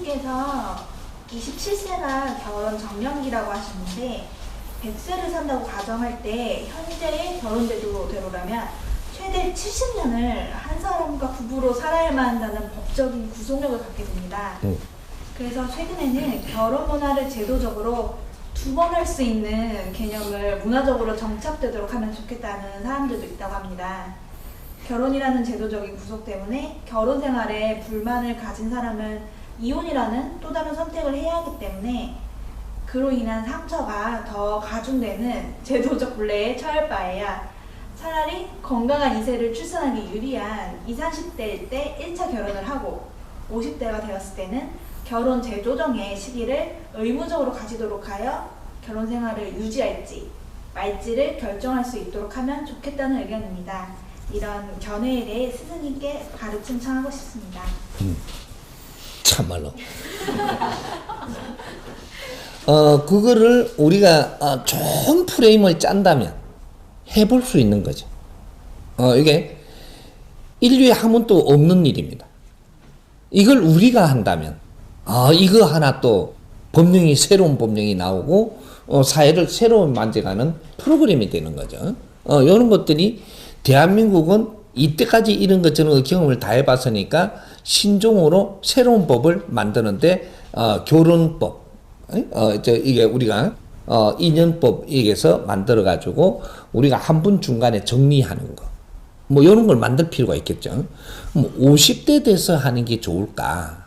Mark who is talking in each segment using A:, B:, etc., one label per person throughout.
A: 선생님께서 27세가 결혼 정년기라고 하시는데 100세를 산다고 가정할 때 현재의 결혼제도대로라면 최대 70년을 한 사람과 부부로 살아야만 한다는 법적인 구속력을 갖게 됩니다. 그래서 최근에는 결혼 문화를 제도적으로 두 번 할 수 있는 개념을 문화적으로 정착되도록 하면 좋겠다는 사람들도 있다고 합니다. 결혼이라는 제도적인 구속 때문에 결혼 생활에 불만을 가진 사람은 이혼이라는 또 다른 선택을 해야 하기 때문에 그로 인한 상처가 더 가중되는 제도적 굴레에 처할 바에야 차라리 건강한 2세를 출산하기 유리한 20, 30대일 때 1차 결혼을 하고 50대가 되었을 때는 결혼 재조정의 시기를 의무적으로 가지도록 하여 결혼 생활을 유지할지 말지를 결정할 수 있도록 하면 좋겠다는 의견입니다. 이런 견해에 대해 스승님께 가르침 청하고 싶습니다.
B: 참말로. 그거를 우리가 좋은 프레임을 짠다면 해볼 수 있는 거죠. 이게 인류에 한 번도 없는 일입니다. 이걸 우리가 한다면 이거 하나 또 법령이 새로운 법령이 나오고 사회를 새로운 만져가는 프로그램이 되는 거죠. 이런 것들이 대한민국은 이때까지 이런 것 저런 경험을 다 해봤으니까 신종으로 새로운 법을 만드는데 결혼법 이게 우리가 인연법에서 만들어 가지고 우리가 한 분 중간에 정리하는 거 뭐 이런 걸 만들 필요가 있겠죠. 뭐 50대 돼서 하는 게 좋을까?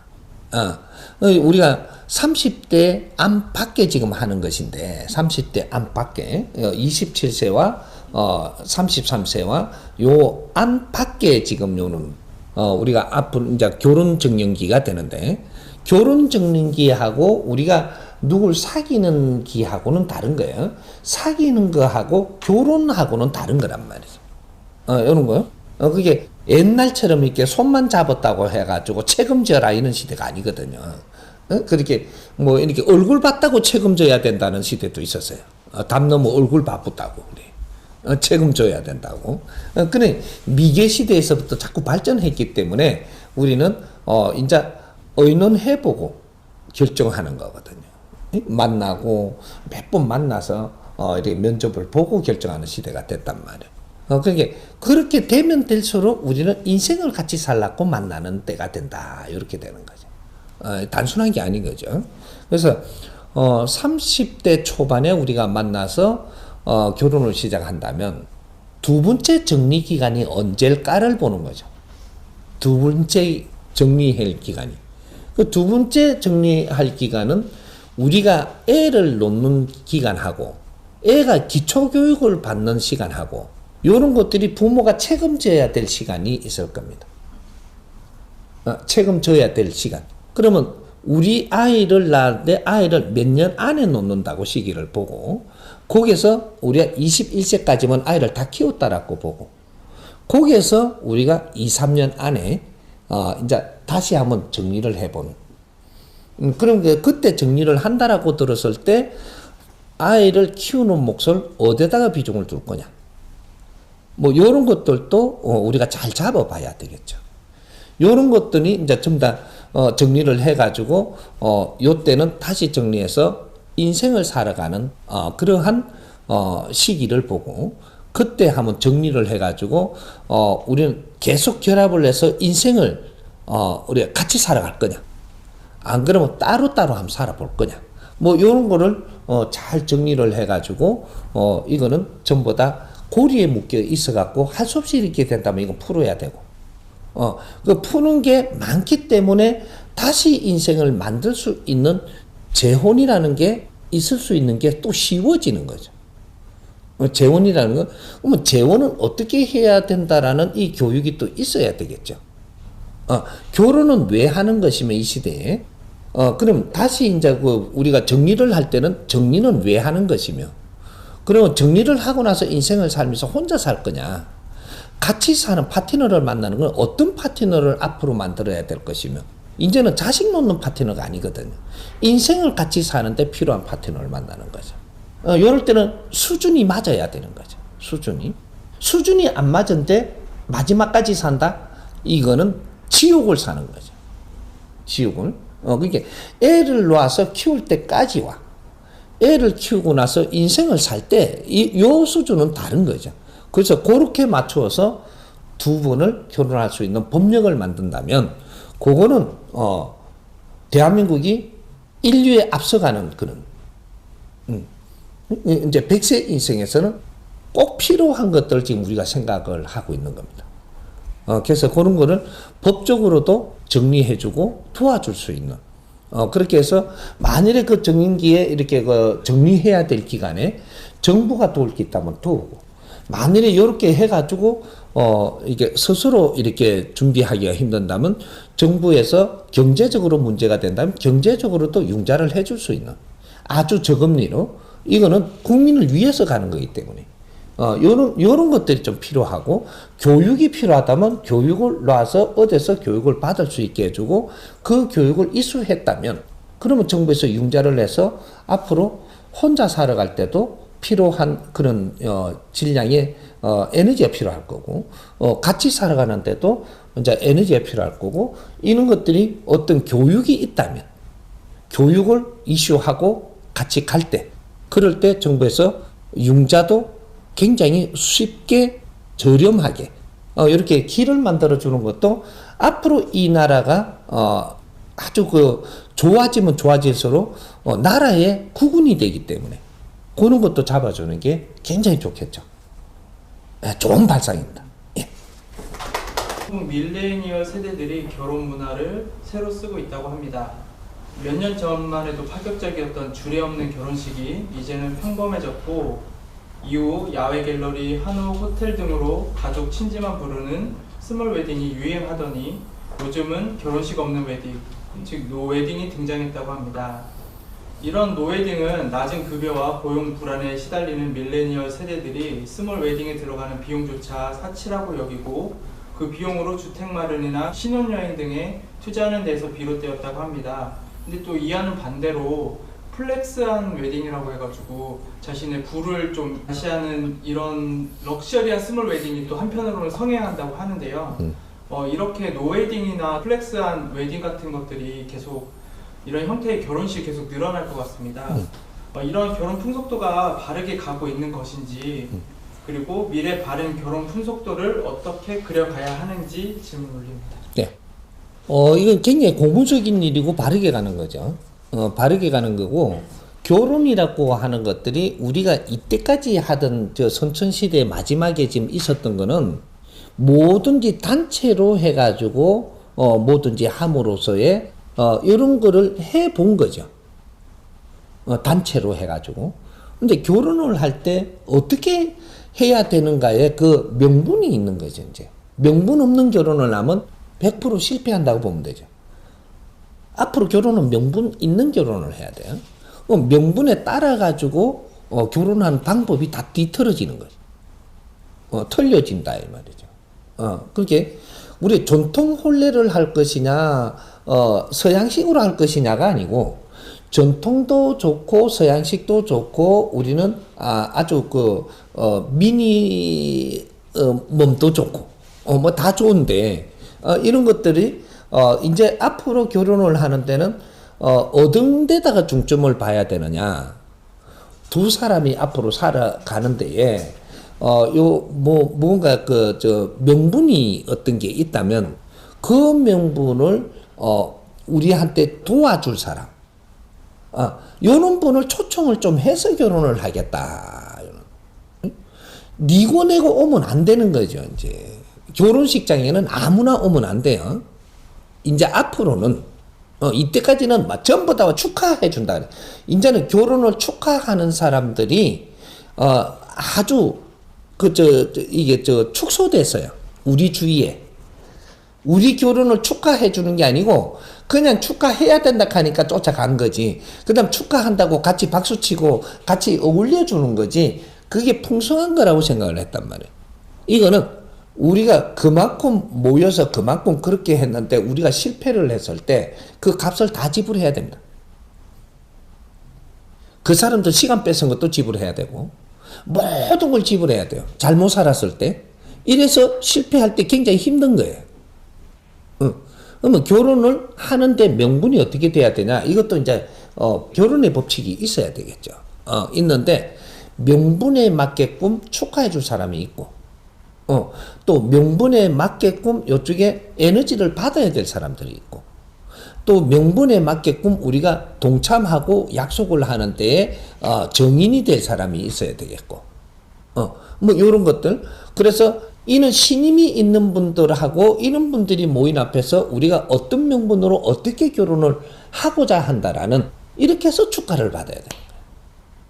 B: 우리가 30대 안팎에 지금 하는 것인데 30대 안팎에 27세와 33세와 요 안팎에 지금 요는 우리가 앞으로 이제 결혼 정년기가 되는데 결혼 정년기하고 우리가 누굴 사귀는 기하고는 다른 거예요. 사귀는 거하고 결혼하고는 다른 거란 말이죠. 이런 거요. 그게 옛날처럼 이렇게 손만 잡았다고 해가지고 책임져라 이런 시대가 아니거든요. 그렇게 뭐 이렇게 얼굴 봤다고 책임져야 된다는 시대도 있었어요. 담 넘어 얼굴 바쁘다고 그래. 책임져야 된다고. 그래 미개 시대에서부터 자꾸 발전했기 때문에 우리는 이제 의논해보고 결정하는 거거든요. 만나고 몇 번 만나서 이렇게 면접을 보고 결정하는 시대가 됐단 말이에요. 그러니까 그렇게 되면 될수록 우리는 인생을 같이 살라고 만나는 때가 된다. 이렇게 되는 거죠. 단순한 게 아닌 거죠. 그래서 30대 초반에 우리가 만나서 결혼을 시작한다면 두 번째 정리 기간이 언제일까를 보는 거죠. 두 번째 정리할 기간이. 그 두 번째 정리할 기간은 우리가 애를 놓는 기간하고 애가 기초교육을 받는 시간하고 이런 것들이 부모가 책임져야 될 시간이 있을 겁니다. 책임져야 될 시간. 그러면 우리 아이를 낳을 때 아이를 몇 년 안에 놓는다고 시기를 보고 거기서 우리가 21세까지만 아이를 다 키웠다라고 보고 거기에서 우리가 2, 3년 안에 이제 다시 한번 정리를 해보는 그럼 그때 정리를 한다라고 들었을 때 아이를 키우는 몫을 어디다가 비중을 둘 거냐 뭐 요런 것들도 우리가 잘 잡아봐야 되겠죠. 요런 것들이 이제 전부 다 정리를 해가지고 요때는 다시 정리해서 인생을 살아가는 그러한 시기를 보고 그때 한번 정리를 해가지고 우리는 계속 결합을 해서 인생을 우리가 같이 살아갈 거냐 안 그러면 따로따로 한번 살아볼 거냐 뭐 요런 거를 잘 정리를 해가지고 이거는 전부 다 고리에 묶여 있어갖고 할 수 없이 이렇게 된다면 이건 풀어야 되고 그 푸는 게 많기 때문에 다시 인생을 만들 수 있는 재혼이라는 게 있을 수 있는 게 또 쉬워지는 거죠. 재혼이라는 건 그러면 재혼은 어떻게 해야 된다라는 이 교육이 또 있어야 되겠죠. 결혼은 왜 하는 것이며 이 시대에 그럼 다시 이제 우리가 정리를 할 때는 정리는 왜 하는 것이며 그러면 정리를 하고 나서 인생을 살면서 혼자 살 거냐 같이 사는 파트너를 만나는 건 어떤 파트너를 앞으로 만들어야 될 것이며 이제는 자식 놓는 파트너가 아니거든요. 인생을 같이 사는데 필요한 파트너를 만나는 거죠. 이럴 때는 수준이 맞아야 되는 거죠. 수준이 안 맞은데 마지막까지 산다? 이거는 지옥을 사는 거죠. 지옥을. 그게 애를 놓아서 키울 때까지와 애를 키우고 나서 인생을 살 때 요 수준은 다른 거죠. 그래서 그렇게 맞추어서 두 분을 결혼할 수 있는 법령을 만든다면 그거는 대한민국이 인류에 앞서가는 그런 이제 100세 인생에서는 꼭 필요한 것들을 지금 우리가 생각을 하고 있는 겁니다. 그래서 그런 거를 법적으로도 정리해주고 도와줄 수 있는 그렇게 해서 만일에 그 정인기에 이렇게 그 정리해야 될 기간에 정부가 도울 게 있다면 도우고 만일에 이렇게 해가지고 이게 스스로 이렇게 준비하기가 힘든다면 정부에서 경제적으로 문제가 된다면 경제적으로도 융자를 해줄 수 있는 아주 저금리로 이거는 국민을 위해서 가는 거기 때문에 요런 것들이 좀 필요하고 교육이 필요하다면 교육을 놔서 어디서 교육을 받을 수 있게 해주고 그 교육을 이수했다면 그러면 정부에서 융자를 해서 앞으로 혼자 살아갈 때도 필요한 그런 질량의 에너지가 필요할 거고 같이 살아가는데도 이제 에너지가 필요할 거고 이런 것들이 어떤 교육이 있다면 교육을 이슈하고 같이 갈 때 그럴 때 정부에서 융자도 굉장히 쉽게 저렴하게 이렇게 길을 만들어 주는 것도 앞으로 이 나라가 아주 그 좋아지면 좋아질수록 나라의 국운이 되기 때문에 그런 것도 잡아주는 게 굉장히 좋겠죠. 좋은 발상입니다. 예.
C: 밀레니얼 세대들이 결혼 문화를 새로 쓰고 있다고 합니다. 몇 년 전만 해도 파격적이었던 주례 없는 결혼식이 이제는 평범해졌고 이후 야외 갤러리, 한옥, 호텔 등으로 가족 친지만 부르는 스몰 웨딩이 유행하더니 요즘은 결혼식 없는 웨딩, 즉 노웨딩이 등장했다고 합니다. 이런 노웨딩은 낮은 급여와 고용 불안에 시달리는 밀레니얼 세대들이 스몰 웨딩에 들어가는 비용조차 사치라고 여기고 그 비용으로 주택 마련이나 신혼여행 등에 투자하는 데서 비롯되었다고 합니다. 근데 또 이와는 반대로 플렉스한 웨딩이라고 해가지고 자신의 부를 좀 과시하는 이런 럭셔리한 스몰 웨딩이 또 한편으로는 성행한다고 하는데요. 이렇게 노웨딩이나 플렉스한 웨딩 같은 것들이 계속 이런 형태의 결혼식이 계속 늘어날 것 같습니다. 이런 결혼 풍속도가 바르게 가고 있는 것인지 그리고 미래 바른 결혼 풍속도를 어떻게 그려가야 하는지 질문 올립니다.
B: 네. 이건 굉장히 고무적인 일이고 바르게 가는 거죠. 바르게 가는 거고 결혼이라고 하는 것들이 우리가 이때까지 하던 저 선천시대 마지막에 지금 있었던 거는 뭐든지 단체로 해가지고 뭐든지 함으로써의 이런 거를 해 본 거죠. 단체로 해가지고. 근데 결혼을 할 때 어떻게 해야 되는가에 그 명분이 있는 거죠, 이제. 명분 없는 결혼을 하면 100% 실패한다고 보면 되죠. 앞으로 결혼은 명분 있는 결혼을 해야 돼요. 명분에 따라가지고 결혼하는 방법이 다 뒤틀어지는 거죠. 틀려진다, 이 말이죠. 그렇게 우리 전통 혼례를 할 것이냐, 서양식으로 할 것이냐가 아니고, 전통도 좋고, 서양식도 좋고, 우리는 아주 미니, 몸도 좋고, 뭐 다 좋은데, 이런 것들이, 이제 앞으로 결혼을 하는 데는, 어떤 데다가 중점을 봐야 되느냐. 두 사람이 앞으로 살아가는 데에, 뭔가 명분이 어떤 게 있다면, 그 명분을, 우리한테 도와줄 사람. 요런 분을 초청을 좀 해서 결혼을 하겠다. 니고 내고 오면 안 되는 거죠, 이제. 결혼식장에는 아무나 오면 안 돼요. 이제 앞으로는, 이때까지는 전부 다 축하해 준다. 이제는 결혼을 축하하는 사람들이, 아주, 이게 축소됐어요. 우리 주위에. 우리 결혼을 축하해 주는 게 아니고, 그냥 축하해야 된다 하니까 쫓아간 거지. 그 다음 축하한다고 같이 박수치고 같이 어울려 주는 거지. 그게 풍성한 거라고 생각을 했단 말이에요. 이거는 우리가 그만큼 모여서 그만큼 그렇게 했는데 우리가 실패를 했을 때 그 값을 다 지불해야 됩니다. 그 사람들 시간 뺏은 것도 지불해야 되고 모든 걸 지불해야 돼요. 잘못 살았을 때. 이래서 실패할 때 굉장히 힘든 거예요. 그러면 결혼을 하는데 명분이 어떻게 돼야 되냐? 이것도 이제 결혼의 법칙이 있어야 되겠죠. 있는데 명분에 맞게끔 축하해 줄 사람이 있고, 또 명분에 맞게끔 이쪽에 에너지를 받아야 될 사람들이 있고, 또 명분에 맞게끔 우리가 동참하고 약속을 하는 데에 정인이 될 사람이 있어야 되겠고, 뭐 이런 것들. 그래서 이는 신임이 있는 분들하고 이런 분들이 모인 앞에서 우리가 어떤 명분으로 어떻게 결혼을 하고자 한다라는, 이렇게 해서 축하를 받아야 되는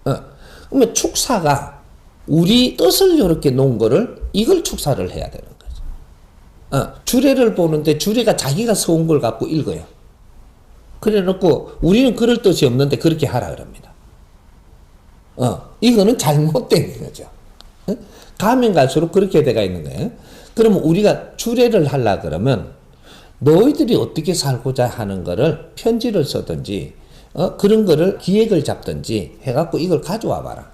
B: 거예요. 그러면 축사가 우리 뜻을 이렇게 놓은 거를, 이걸 축사를 해야 되는 거죠. 주례를 보는데 주례가 자기가 써온 걸 갖고 읽어요. 그래 놓고 우리는 그럴 뜻이 없는데 그렇게 하라 그럽니다. 이거는 잘못된 거죠. 가면 갈수록 그렇게 돼가 있는 거예요. 그러면 우리가 주례를 하려 그러면 너희들이 어떻게 살고자 하는 거를 편지를 써든지 그런 거를 기획을 잡든지 해갖고 이걸 가져와 봐라.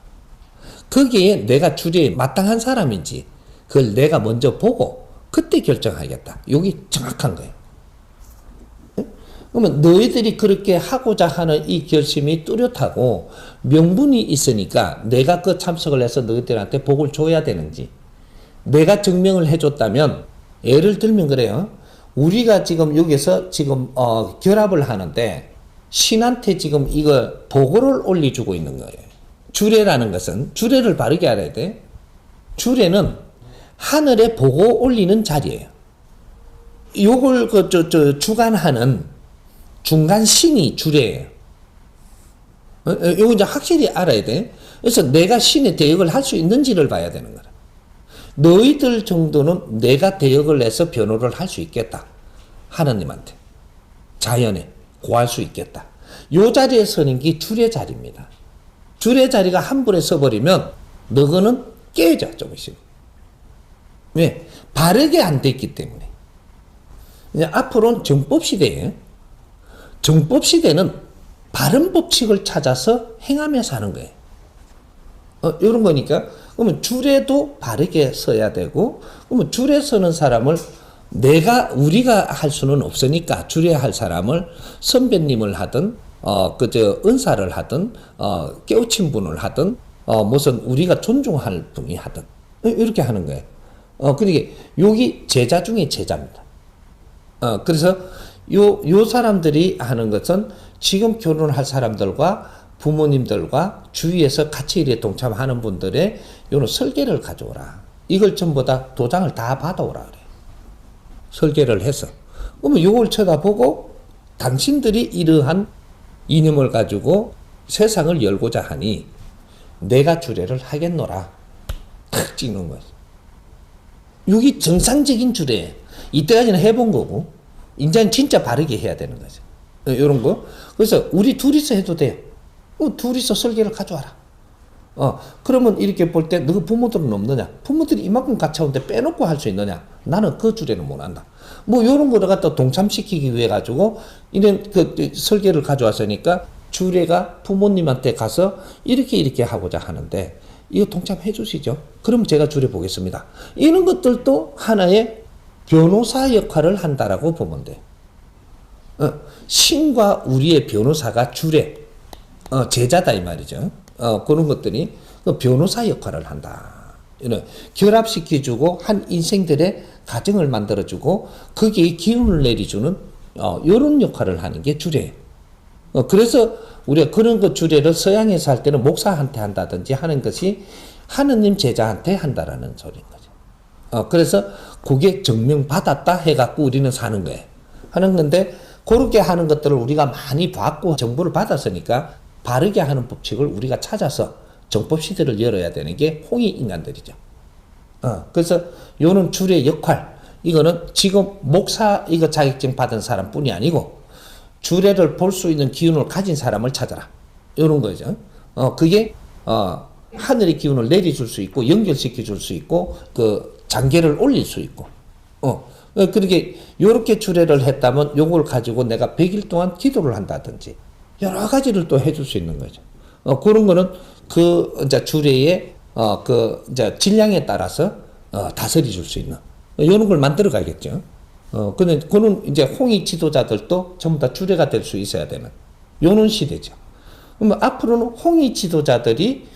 B: 거기에 내가 주례에 마땅한 사람인지 그걸 내가 먼저 보고 그때 결정하겠다. 여기 정확한 거예요. 그러면 너희들이 그렇게 하고자 하는 이 결심이 뚜렷하고 명분이 있으니까 내가 그 참석을 해서 너희들한테 복을 줘야 되는지, 내가 증명을 해줬다면, 예를 들면 그래요. 우리가 지금 여기서 지금 결합을 하는데 신한테 지금 이거 보고를 올려주고 있는 거예요. 주례라는 것은 주례를 바르게 알아야 돼. 주례는 하늘에 보고 올리는 자리예요. 요걸 주관하는 중간 신이 주례예요. 이거 이제 확실히 알아야 돼. 그래서 내가 신의 대역을 할 수 있는지를 봐야 되는 거야. 너희들 정도는 내가 대역을 해서 변호를 할 수 있겠다. 하나님한테. 자연에 고할 수 있겠다. 요 자리에 서는 게 주례 자리입니다. 주례 자리가 한 번에 서버리면 너거는 깨져, 조금씩. 왜? 바르게 안 됐기 때문에. 이제 앞으로는 정법 시대예요. 정법 시대는 바른 법칙을 찾아서 행하며 사는 거예요. 이런 거니까. 그러면 주례도 바르게 서야 되고, 그러면 주례 서는 사람을 우리가 할 수는 없으니까 주례할 사람을 선배님을 하든, 은사를 하든, 깨우친 분을 하든, 무슨 우리가 존중할 분이 하든, 이렇게 하는 거예요. 그러니까 여기 제자 중에 제자입니다. 그래서 요 사람들이 하는 것은 지금 결혼할 사람들과 부모님들과 주위에서 같이 일에 동참하는 분들의 요런 설계를 가져오라. 이걸 전부 다 도장을 다 받아오라 그래. 설계를 해서. 그러면 요걸 쳐다보고 당신들이 이러한 이념을 가지고 세상을 열고자 하니 내가 주례를 하겠노라. 탁 찍는 거지. 여기 정상적인 주례. 이때까지는 해본 거고 이제는 진짜 바르게 해야 되는 거죠. 이런 거. 그래서 우리 둘이서 해도 돼요. 둘이서 설계를 가져와라. 그러면 이렇게 볼 때 너 부모들은 없느냐? 부모들이 이만큼 같이 오는데 빼놓고 할 수 있느냐? 나는 그 주례는 못 한다. 뭐 이런 거를 갖다 동참시키기 위해 가지고 이런 그 설계를 가져왔으니까 주례가 부모님한테 가서 이렇게 하고자 하는데 이거 동참해 주시죠. 그럼 제가 주례 보겠습니다. 이런 것들도 하나의 변호사 역할을 한다라고 보면 돼. 신과 우리의 변호사가 주례, 제자다 이 말이죠. 그런 것들이 변호사 역할을 한다. 결합시켜주고 한 인생들의 가정을 만들어주고 거기에 기운을 내려주는 이런 역할을 하는 게 주례예요. 그래서 우리가 그런 그 주례를 서양에서 할 때는 목사한테 한다든지 하는 것이 하느님 제자한테 한다라는 소리인 거죠. 그래서 그게 증명받았다 해갖고 우리는 사는 거예요. 하는 건데 그렇게 하는 것들을 우리가 많이 봤고 정보를 받았으니까 바르게 하는 법칙을 우리가 찾아서 정법 시대를 열어야 되는 게 홍익 인간들이죠. 그래서 요는 주례 역할, 이거는 지금 목사 이거 자격증 받은 사람뿐이 아니고 주례를 볼 수 있는 기운을 가진 사람을 찾아라. 요런 거죠. 그게 하늘의 기운을 내려줄 수 있고 연결시켜 줄 수 있고 그 장계를 올릴 수 있고. 그렇게 요렇게 주례를 했다면 요걸 가지고 내가 100일 동안 기도를 한다든지 여러 가지를 또 해줄 수 있는 거죠. 그런 거는 그 이제 주례의 그 이제 질량에 따라서 다스려 줄 수 있는 이런 걸 만들어 가겠죠. 근데 그는 이제 홍익 지도자들도 전부 다 주례가 될 수 있어야 되는 요런 시대죠. 그러면 앞으로는 홍익 지도자들이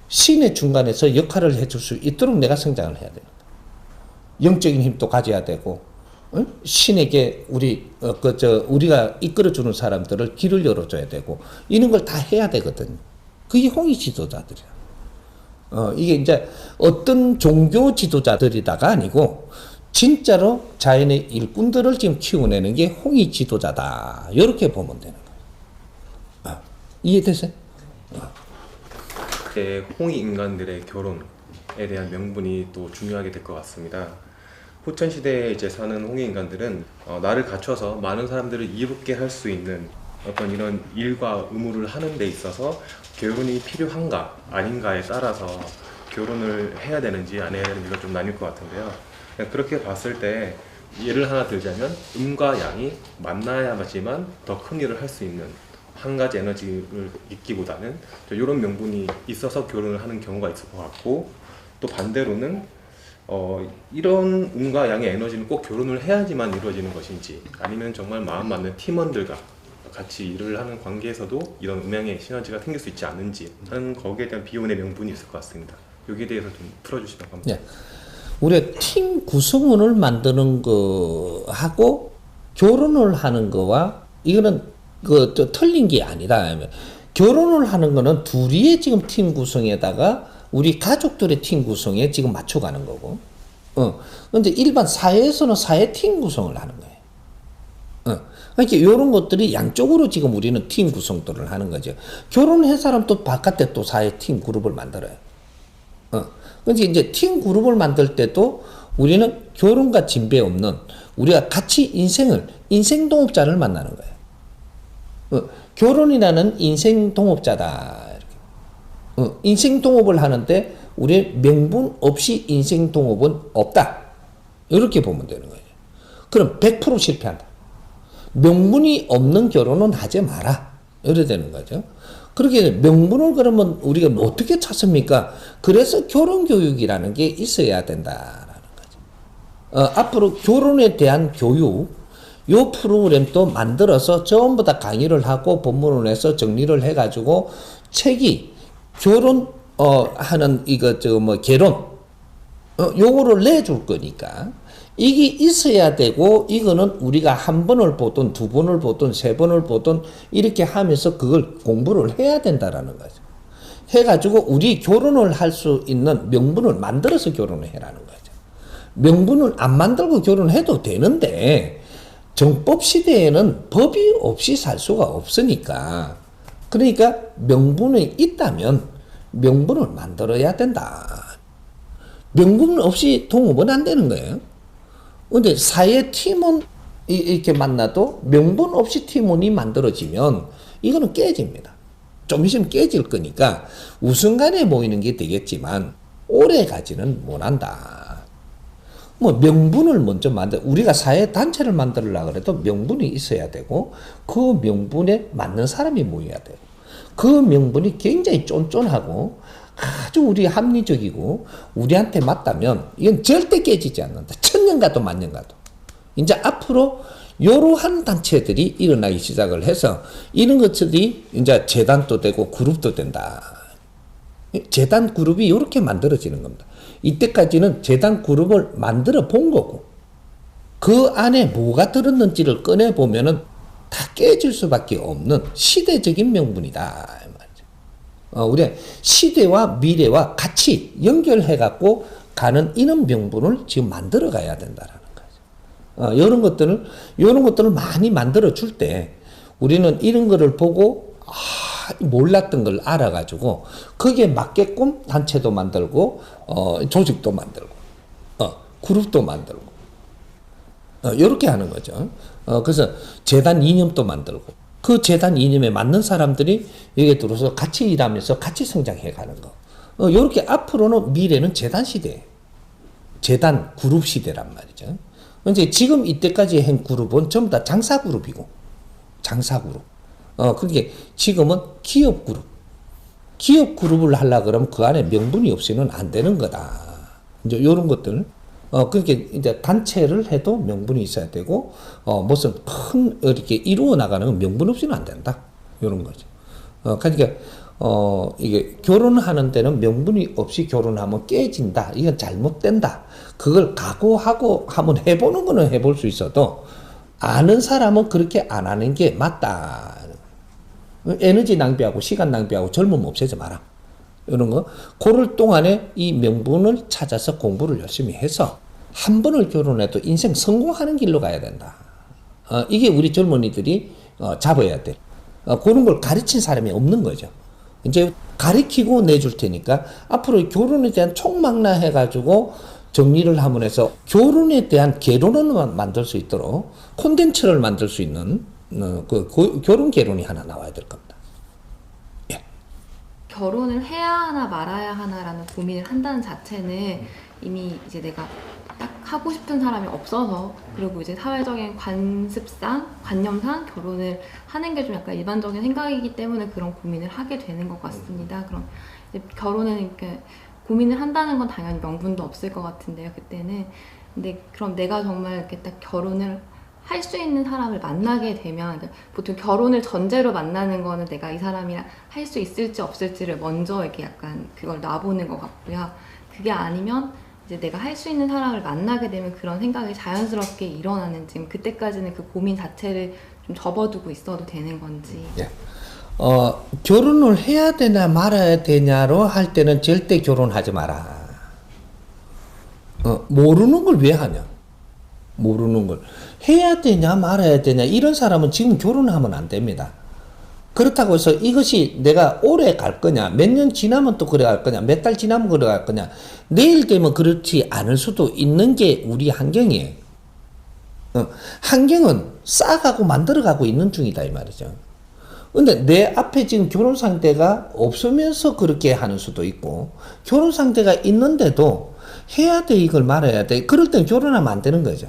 B: 신의 중간에서 역할을 해줄 수 있도록 내가 성장을 해야 됩니다. 영적인 힘도 가져야 되고, 신에게 우리가 이끌어주는 사람들을 길을 열어줘야 되고, 이런 걸 다 해야 되거든요. 그게 홍익 지도자들이야. 이게 이제 어떤 종교 지도자들이다가 아니고, 진짜로 자연의 일꾼들을 지금 키워내는 게 홍익 지도자다. 이렇게 보면 되는 거예요. 이해되세요?
D: 홍익 인간들의 결혼에 대한 명분이 또 중요하게 될 것 같습니다. 후천 시대에 이제 사는 홍익 인간들은 나를 갖춰서 많은 사람들을 이롭게 할 수 있는 어떤 이런 일과 의무를 하는 데 있어서 결혼이 필요한가 아닌가에 따라서 결혼을 해야 되는지 안 해야 되는지가 좀 나뉠 것 같은데요. 그렇게 봤을 때 예를 하나 들자면 음과 양이 만나야지만 더 큰 일을 할 수 있는 한 가지 에너지를 있기보다는 이런 명분이 있어서 결혼을 하는 경우가 있을 것 같고, 또 반대로는 이런 음과 양의 에너지는 꼭 결혼을 해야지만 이루어지는 것인지, 아니면 정말 마음 맞는 팀원들과 같이 일을 하는 관계에서도 이런 음양의 시너지가 생길 수 있지 않는지 하는 거기에 대한 비혼의 명분이 있을 것 같습니다. 여기에 대해서 좀 풀어주시면 감사합니다.
B: 네. 우리가 팀 구성원을 만드는 거하고 결혼을 하는 거와 이거는 틀린 게 아니다. 결혼을 하는 거는 둘이의 지금 팀 구성에다가 우리 가족들의 팀 구성에 지금 맞춰가는 거고, 근데 일반 사회에서는 사회 팀 구성을 하는 거예요. 그러니까 이런 것들이 양쪽으로 지금 우리는 팀 구성들을 하는 거죠. 결혼한 사람 또 바깥에 또 사회 팀 그룹을 만들어요. 그러니까 이제 팀 그룹을 만들 때도 우리는 결혼과 진배 없는 우리가 같이 인생 동업자를 만나는 거예요. 결혼이라는 인생 동업자다. 이렇게. 인생 동업을 하는데 우리 명분 없이 인생 동업은 없다. 이렇게 보면 되는 거예요. 그럼 100% 실패한다. 명분이 없는 결혼은 하지 마라. 이래 되는 거죠. 그렇게 명분을 그러면 우리가 어떻게 찾습니까? 그래서 결혼교육이라는 게 있어야 된다라는 거죠. 앞으로 결혼에 대한 교육, 요 프로그램도 만들어서 전부 다 강의를 하고 본문을 내서 정리를 해가지고 책이 결혼, 하는 결혼, 요거를 내줄 거니까 이게 있어야 되고, 이거는 우리가 한 번을 보든 두 번을 보든 세 번을 보든 이렇게 하면서 그걸 공부를 해야 된다라는 거죠. 해가지고 우리 결혼을 할 수 있는 명분을 만들어서 결혼을 해라는 거죠. 명분을 안 만들고 결혼해도 되는데, 정법 시대에는 법이 없이 살 수가 없으니까, 그러니까 명분이 있다면 명분을 만들어야 된다. 명분 없이 동업은 안 되는 거예요. 근데 사회 팀원 이렇게 만나도 명분 없이 팀원이 만들어지면 이거는 깨집니다. 좀 있으면 깨질 거니까 우순간에 모이는 게 되겠지만 오래 가지는 못한다. 명분을 먼저 우리가 사회 단체를 만들려고 해도 명분이 있어야 되고, 그 명분에 맞는 사람이 모여야 돼요. 그 명분이 굉장히 쫀쫀하고 아주 우리 합리적이고 우리한테 맞다면 이건 절대 깨지지 않는다. 천년 가도 만년 가도. 이제 앞으로 이러한 단체들이 일어나기 시작을 해서 이런 것들이 이제 재단도 되고 그룹도 된다. 재단 그룹이 이렇게 만들어지는 겁니다. 이때까지는 재단 그룹을 만들어 본 거고, 그 안에 뭐가 들었는지를 꺼내보면은 다 깨질 수밖에 없는 시대적인 명분이다. 우리 시대와 미래와 같이 연결해갖고 가는 이런 명분을 지금 만들어 가야 된다라는 거죠. 이런 것들을 많이 만들어 줄 때 우리는 이런 거를 보고, 몰랐던 걸 알아가지고 거기에 맞게끔 단체도 만들고 조직도 만들고 그룹도 만들고 이렇게 하는 거죠. 그래서 재단 이념도 만들고 그 재단 이념에 맞는 사람들이 여기에 들어서 같이 일하면서 같이 성장해 가는 거. 이렇게 앞으로는 미래는 재단 시대, 재단 그룹 시대란 말이죠. 이제 지금 이때까지 한 그룹은 전부 다 장사 그룹이고, 장사 그룹. 그게 지금은 기업 그룹. 기업 그룹을 하려고 그러면 그 안에 명분이 없이는 안 되는 거다. 이제 이런 것들 그렇게 이제 단체를 해도 명분이 있어야 되고, 무슨 큰, 이렇게 이루어 나가는 명분 없이는 안 된다. 이런 거죠. 그러니까, 이게 결혼하는 데는 명분이 없이 결혼하면 깨진다. 이건 잘못된다. 그걸 각오하고 한번 해보는 거는 해볼 수 있어도, 아는 사람은 그렇게 안 하는 게 맞다. 에너지 낭비하고 시간 낭비하고 젊음 없애지 마라. 이런 거. 그럴 동안에 이 명분을 찾아서 공부를 열심히 해서 한 번을 결혼해도 인생 성공하는 길로 가야 된다. 이게 우리 젊은이들이 잡아야 돼. 그런 걸 가르친 사람이 없는 거죠. 이제 가르치고 내줄 테니까 앞으로 결혼에 대한 총망라 해가지고 정리를 한번 해서 결혼에 대한 개론을 만들 수 있도록 콘텐츠를 만들 수 있는 결혼 개론이 하나 나와야 될 겁니다. 예.
E: 결혼을 해야 하나 말아야 하나라는 고민을 한다는 자체는 이미 이제 내가 딱 하고 싶은 사람이 없어서, 그리고 이제 사회적인 관습상, 관념상 결혼을 하는 게 좀 약간 일반적인 생각이기 때문에 그런 고민을 하게 되는 것 같습니다. 그럼 이제 결혼은 이렇게 고민을 한다는 건 당연히 명분도 없을 것 같은데요, 그때는. 근데 그럼 내가 정말 이렇게 딱 결혼을 할 수 있는 사람을 만나게 되면, 그러니까 보통 결혼을 전제로 만나는 거는 내가 이 사람이랑 할 수 있을지 없을지를 먼저 이렇게 약간 그걸 놔보는 것 같고요. 그게 아니면 이제 내가 할 수 있는 사람을 만나게 되면 그런 생각이 자연스럽게 일어나는, 지금 그때까지는 그 고민 자체를 좀 접어두고 있어도 되는 건지.
B: 예. 결혼을 해야 되냐 말아야 되냐로 할 때는 절대 결혼하지 마라. 모르는 걸 왜 하냐? 모르는 걸. 해야 되냐 말아야 되냐 이런 사람은 지금 결혼하면 안 됩니다. 그렇다고 해서 이것이 내가 오래 갈 거냐, 몇 년 지나면 또 그래 갈 거냐, 몇 달 지나면 그래 갈 거냐, 내일 되면 그렇지 않을 수도 있는 게 우리 환경이에요. 환경은 쌓아가고 만들어가고 있는 중이다 이 말이죠. 근데 내 앞에 지금 결혼 상대가 없으면서 그렇게 하는 수도 있고, 결혼 상대가 있는데도 해야 돼 이걸 말아야 돼, 그럴 땐 결혼하면 안 되는 거죠.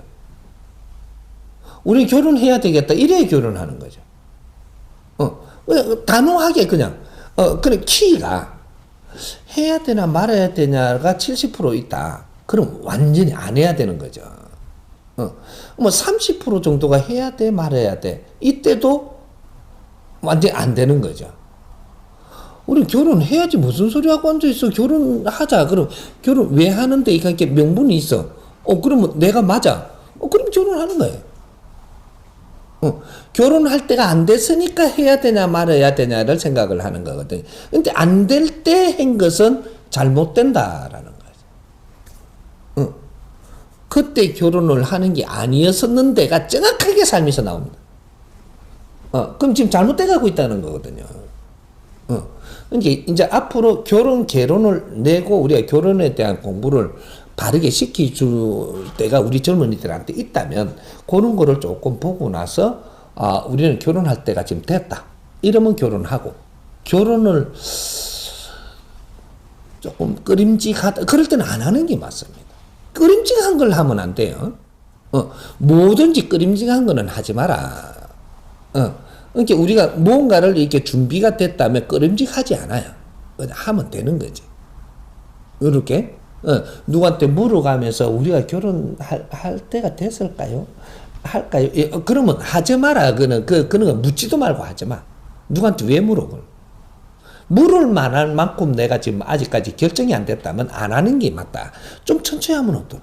B: 우리 결혼해야 되겠다 이래야 결혼하는 거죠. 단호하게 그냥 그래 키가 해야 되나 말아야 되냐가 70% 있다. 그럼 완전히 안 해야 되는 거죠. 뭐 30% 정도가 해야 돼 말아야 돼, 이때도 완전히 안 되는 거죠. 우리 결혼해야지 무슨 소리 하고 앉아 있어. 결혼하자. 그럼 결혼 왜 하는데 이렇게 명분이 있어. 그러면 내가 맞아. 그럼 결혼하는 거예요. 결혼할 때가 안 됐으니까 해야 되냐 말아야 되냐를 생각을 하는 거거든요. 근데 안 될 때 한 것은 잘못된다라는 거죠. 그때 결혼을 하는 게 아니었었는데가 정확하게 삶에서 나옵니다. 그럼 지금 잘못돼 가고 있다는 거거든요. 그러니까 이제 앞으로 결혼을 내고 우리가 결혼에 대한 공부를 바르게 시켜줄 때가 우리 젊은이들한테 있다면 그런 거를 조금 보고 나서 우리는 결혼할 때가 지금 됐다. 이러면 결혼하고, 결혼을 조금 꺼림직하다 그럴 때는 안 하는 게 맞습니다. 꺼림직한 걸 하면 안 돼요. 뭐든지 꺼림직한 거는 하지 마라. 그러니까 우리가 무언가를 이렇게 준비가 됐다면 꺼림직하지 않아요. 하면 되는 거지. 이렇게 누구한테 물어가면서 우리가 결혼할 때가 됐을까요? 할까요? 그러면 하지 마라. 그런 거 묻지도 말고 하지 마. 누구한테 왜 물어볼? 물을 만할 만큼 내가 지금 아직까지 결정이 안 됐다면 안 하는 게 맞다. 좀 천천히 하면 어떠?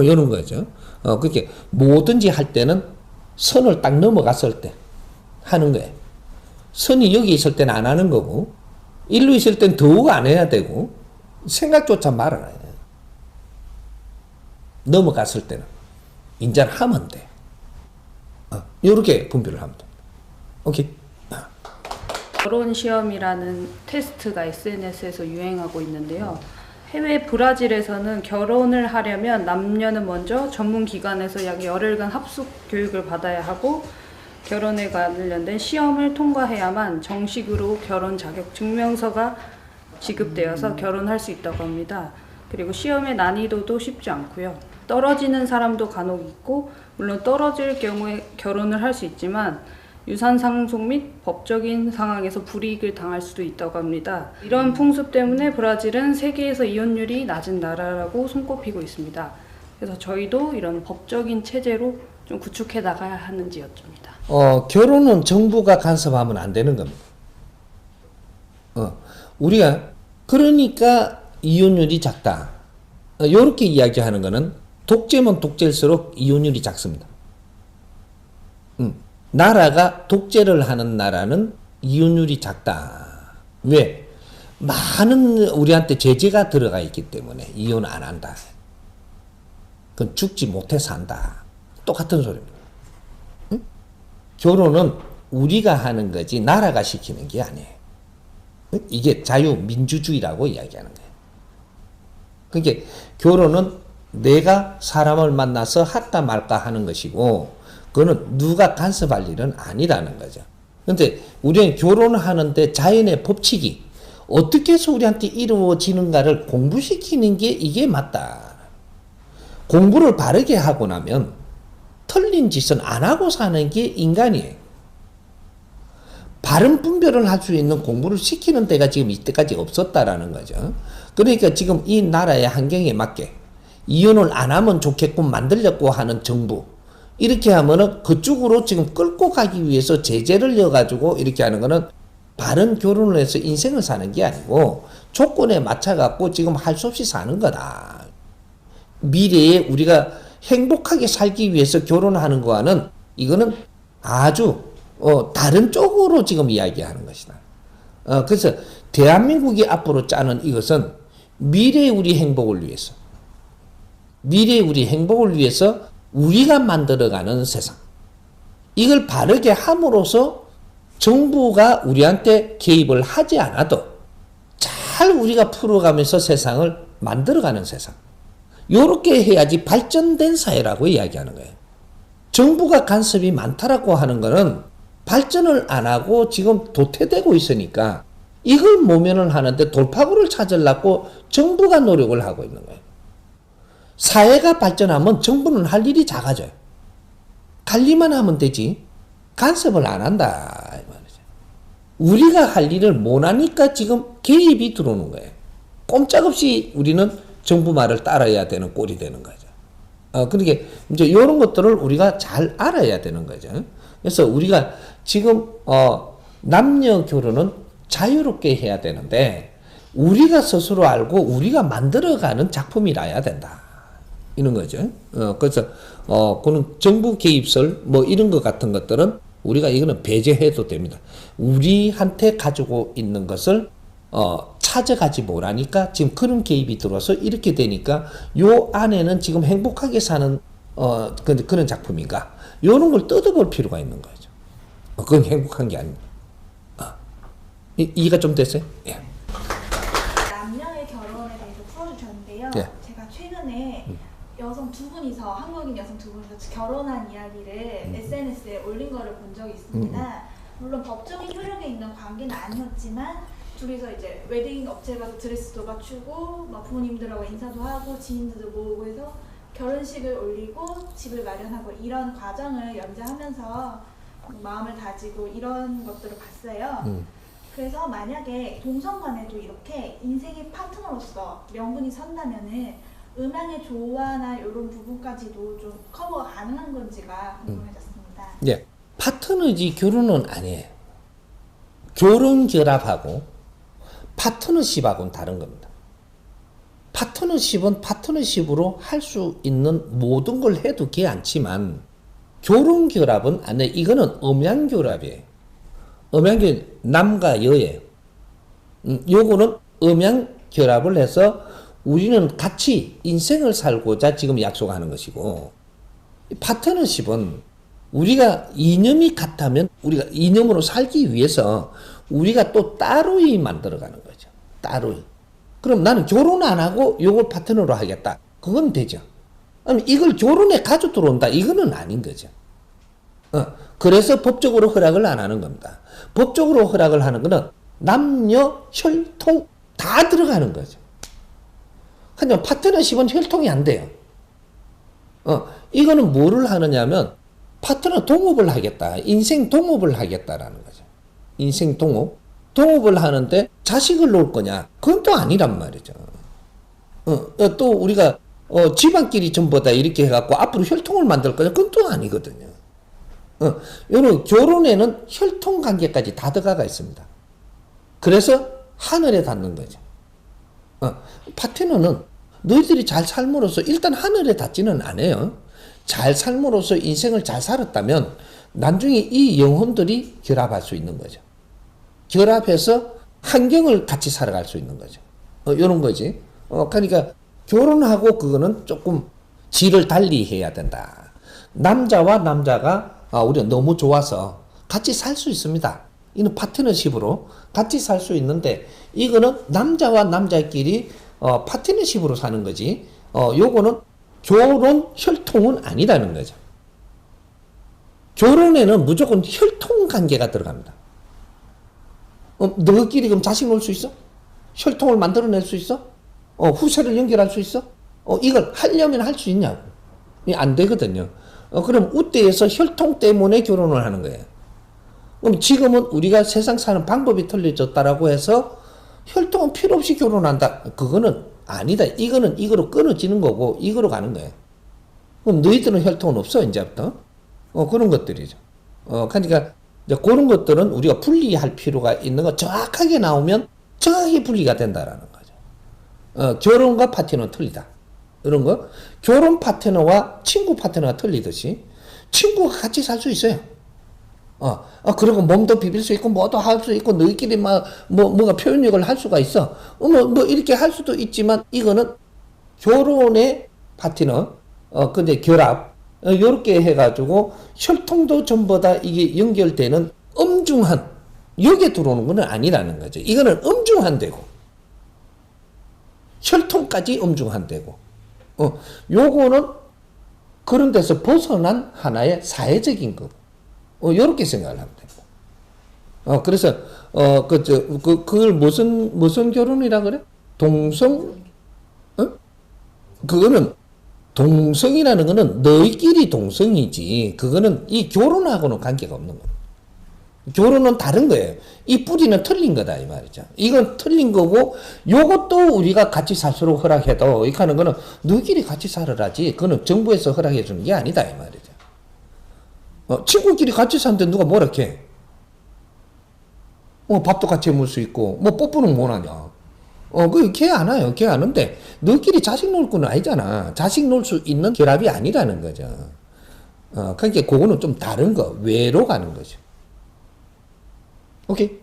B: 이런 거죠. 그렇게 뭐든지 할 때는 선을 딱 넘어갔을 때 하는 거예요. 선이 여기 있을 때는 안 하는 거고, 일로 있을 땐 더욱 안 해야 되고, 생각조차 말아야 돼. 넘어갔을 때는 인자는 하면 돼. 이렇게 분별을 하면 돼. 오케이.
F: 결혼 시험이라는 테스트가 SNS에서 유행하고 있는데요. 해외 브라질에서는 결혼을 하려면 남녀는 먼저 전문 기관에서 약 열흘간 합숙 교육을 받아야 하고, 결혼에 관련된 시험을 통과해야만 정식으로 결혼 자격 증명서가 지급되어서 결혼할 수 있다고 합니다. 그리고 시험의 난이도도 쉽지 않고요. 떨어지는 사람도 간혹 있고, 물론 떨어질 경우에 결혼을 할 수 있지만 유산 상속 및 법적인 상황에서 불이익을 당할 수도 있다고 합니다. 이런 풍습 때문에 브라질은 세계에서 이혼율이 낮은 나라라고 손꼽히고 있습니다. 그래서 저희도 이런 법적인 체제로 좀 구축해 나가야 하는지 여쭙니다.
B: 결혼은 정부가 간섭하면 안 되는 겁니다. 우리가 그러니까 이혼율이 작다. 이렇게 이야기하는 거는 독재면 독재일수록 이혼율이 작습니다. 나라가 독재를 하는 나라는 이혼율이 작다. 왜? 많은 우리한테 제재가 들어가 있기 때문에 이혼 안 한다. 그건 죽지 못해서 한다. 똑같은 소리입니다. 응? 결혼은 우리가 하는 거지 나라가 시키는 게 아니에요. 응? 이게 자유민주주의라고 이야기하는 거예요. 그러니까 결혼은 내가 사람을 만나서 할까 말까 하는 것이고 그거는 누가 간섭할 일은 아니라는 거죠. 그런데 우리는 결혼을 하는데 자연의 법칙이 어떻게 해서 우리한테 이루어지는가를 공부시키는 게 이게 맞다. 공부를 바르게 하고 나면 틀린 짓은 안 하고 사는 게 인간이에요. 바른 분별을 할 수 있는 공부를 시키는 데가 지금 이때까지 없었다라는 거죠. 그러니까 지금 이 나라의 환경에 맞게 이혼을 안 하면 좋겠고 만들려고 하는 정부 이렇게 하면은 그쪽으로 지금 끌고 가기 위해서 제재를 넣어가지고 이렇게 하는 거는 바른 결혼을 해서 인생을 사는 게 아니고 조건에 맞춰갖고 지금 할 수 없이 사는 거다. 미래에 우리가 행복하게 살기 위해서 결혼하는 거와는 이거는 아주 다른 쪽으로 지금 이야기하는 것이다. 그래서 대한민국이 앞으로 짜는 이것은 미래의 우리 행복을 위해서 미래의 우리 행복을 위해서 우리가 만들어가는 세상 이걸 바르게 함으로써 정부가 우리한테 개입을 하지 않아도 잘 우리가 풀어가면서 세상을 만들어가는 세상 요렇게 해야지 발전된 사회라고 이야기하는 거예요. 정부가 간섭이 많다라고 하는 거는 발전을 안 하고 지금 도태되고 있으니까 이걸 모면을 하는데 돌파구를 찾으려고 정부가 노력을 하고 있는 거예요. 사회가 발전하면 정부는 할 일이 작아져요. 관리만 하면 되지 간섭을 안 한다 이 말이죠. 우리가 할 일을 못 하니까 지금 개입이 들어오는 거예요. 꼼짝없이 우리는 정부 말을 따라야 되는 꼴이 되는 거죠. 그러니까 이제 이런 것들을 우리가 잘 알아야 되는 거죠. 그래서 우리가 지금 남녀 결혼은 자유롭게 해야 되는데 우리가 스스로 알고 우리가 만들어가는 작품이라야 된다. 이런 거죠. 그래서 그는 정부 개입설 뭐 이런 것 같은 것들은 우리가 이거는 배제해도 됩니다. 우리한테 가지고 있는 것을 찾아가지 못하니까 지금 그런 개입이 들어서 이렇게 되니까 요 안에는 지금 행복하게 사는 그런 작품인가 이런 걸 뜯어볼 필요가 있는 거죠. 그건 행복한 게 아닙니다. 이해가 좀 됐어요? 예.
A: 남녀의 결혼에 대해서 풀어주셨는데요.
B: 예.
A: 제가 최근에 여성 두 분이서 한국인 여성 두 분이서 결혼한 이야기를 SNS에 올린 거를 본 적이 있습니다. 물론 법적인 효력에 있는 관계는 아니었지만 둘이서 이제 웨딩 업체에 가서 드레스도 맞추고 막 부모님들하고 인사도 하고 지인들도 모으고 해서 결혼식을 올리고 집을 마련하고 이런 과정을 연재하면서 마음을 다지고 이런 것들을 봤어요. 그래서 만약에 동성간에도 이렇게 인생의 파트너로서 명분이 선다면은 음양의 조화나 이런 부분까지도 좀 커버가 가능한 건지가 궁금해졌습니다.
B: 예. 파트너지 결혼은 아니에요. 결혼 결합하고 파트너십하고는 다른 겁니다. 파트너십은 파트너십으로 할 수 있는 모든 걸 해도 괜찮지만 결혼 결합은 안 돼. 이거는 음양 결합이에요. 음양 결합 남과 여예요. 요거는 음양 결합을 해서 우리는 같이 인생을 살고자 지금 약속하는 것이고 파트너십은 우리가 이념이 같다면 우리가 이념으로 살기 위해서 우리가 또 따로이 만들어가는 거죠. 따로이. 그럼 나는 결혼 안 하고 요걸 파트너로 하겠다. 그건 되죠. 아니 이걸 결혼에 가져 들어온다. 이거는 아닌 거죠. 그래서 법적으로 허락을 안 하는 겁니다. 법적으로 허락을 하는 거는 남녀 혈통 다 들어가는 거죠. 하지만 파트너십은 혈통이 안 돼요. 이거는 뭐를 하느냐면 파트너 동업을 하겠다. 인생 동업을 하겠다라는 거죠. 인생 동업. 동업을 하는데 자식을 놓을 거냐? 그건 또 아니란 말이죠. 또 우리가 집안끼리 전부 다 이렇게 해갖고 앞으로 혈통을 만들 거냐? 그건 또 아니거든요. 요런 결혼에는 혈통 관계까지 다 들어가 있습니다. 그래서 하늘에 닿는 거죠. 파트너는 너희들이 잘 삶으로써 일단 하늘에 닿지는 않아요. 잘 삶으로써 인생을 잘 살았다면 나중에 이 영혼들이 결합할 수 있는 거죠. 결합해서 환경을 같이 살아갈 수 있는 거죠. 요런 거지. 그러니까 결혼하고 그거는 조금 질을 달리 해야 된다. 남자와 남자가 우리가 너무 좋아서 같이 살 수 있습니다. 이는 파트너십으로 같이 살 수 있는데 이거는 남자와 남자끼리 파트너십으로 사는 거지. 요거는 결혼 혈통은 아니라는 거죠. 결혼에는 무조건 혈통 관계가 들어갑니다. 너희끼리 그럼 자식 놓을 수 있어? 혈통을 만들어낼 수 있어? 후세를 연결할 수 있어? 이걸 하려면 할 수 있냐고. 안 되거든요. 그럼 우대에서 혈통 때문에 결혼을 하는 거예요. 그럼 지금은 우리가 세상 사는 방법이 틀려졌다라고 해서 혈통은 필요 없이 결혼한다. 그거는 아니다. 이거는 이거로 끊어지는 거고 이거로 가는 거예요. 그럼 너희들은 혈통은 없어 이제부터. 그런 것들이죠. 그러니까 이제 그런 것들은 우리가 분리할 필요가 있는 거 정확하게 나오면 정확하게 분리가 된다라는 거죠. 결혼과 파트너는 틀리다. 이런 거. 결혼 파트너와 친구 파트너가 틀리듯이 친구가 같이 살 수 있어요. 그리고 몸도 비빌 수 있고 뭐도 할 수 있고 너희끼리 뭔가 표현력을 할 수가 있어. 뭐 이렇게 할 수도 있지만 이거는 결혼의 파트너, 근데 결합 요렇게 해가지고 혈통도 전부 다 이게 연결되는 엄중한 여기에 들어오는 건 아니라는 거죠. 이거는 엄중한데고 혈통까지 엄중한데고 요거는 그런 데서 벗어난 하나의 사회적인 거. 요렇게 생각을 하면 되고. 그래서, 그걸 무슨 결혼이라 그래? 그거는, 동성이라는 거는 너희끼리 동성이지. 그거는 이 결혼하고는 관계가 없는 거예요. 결혼은 다른 거예요. 이 뿌리는 틀린 거다, 이 말이죠. 이건 틀린 거고, 요것도 우리가 같이 살수록 허락해도, 이렇게 하는 거는 너희끼리 같이 살아라지. 그거는 정부에서 허락해 주는 게 아니다, 이 말이죠. 친구끼리 같이 사는데 누가 뭐라 해? 밥도 같이 먹을 수 있고, 뽀뽀는 못 하냐. 걔 안 와요. 걔 안 오는데, 너희끼리 자식 놓을 건 아니잖아. 자식 놓을 수 있는 결합이 아니라는 거죠. 그러니까 그거는 좀 다른 거, 외로 가는 거죠. 오케이.